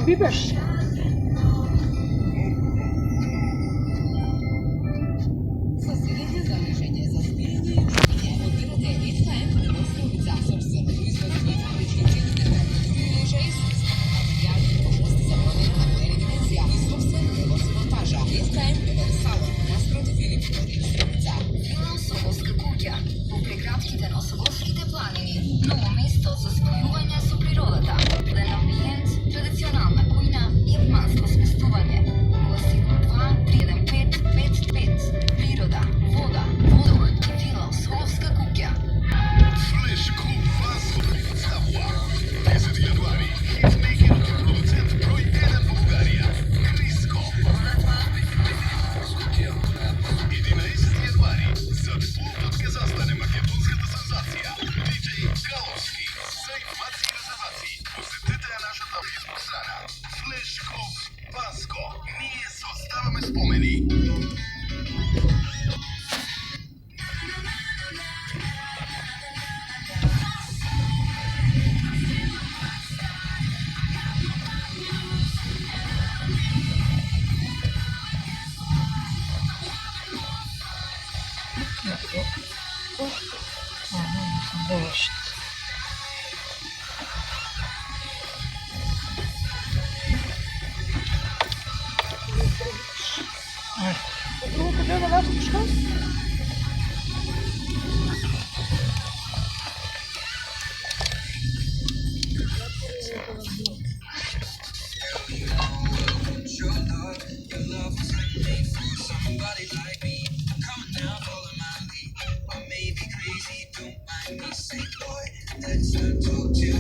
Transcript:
Bieber. Посилення залеження за спільні життя. Обирати від ХМ вулиця Собственної зв'язку медичних детективів вже із матеріалів можливості заборонення або елімінація. Собственної монтажа. Від ХМ салон. Наспроти Філіп Моріс. Vila Sokolska kutja. U prekratkите Sokolskite planini. Novo mesto za spojivanje s prirodata. Jedan ambijent, tradicionalna kujna i obmansko spustuvanje. Glasilo 2 315 55. Priroda, voda, voduh i Vila Sokolska kutja. Flash Club Vasco Zawła. 10 januari. Hitmaker i producent Pro 1 Bułgaria. Crisco. 11 januari. За двох застане македонската сензација. DJ Галовски. За информации и резервации посетете нашата фейсбук страна. Flash Club Vasco. Ние создаваме спомени. Дощ. Друга подяга ласточка. Somebody like me, coming down, follow my lead. I may be crazy, don't mind me, say boy. Let's talk to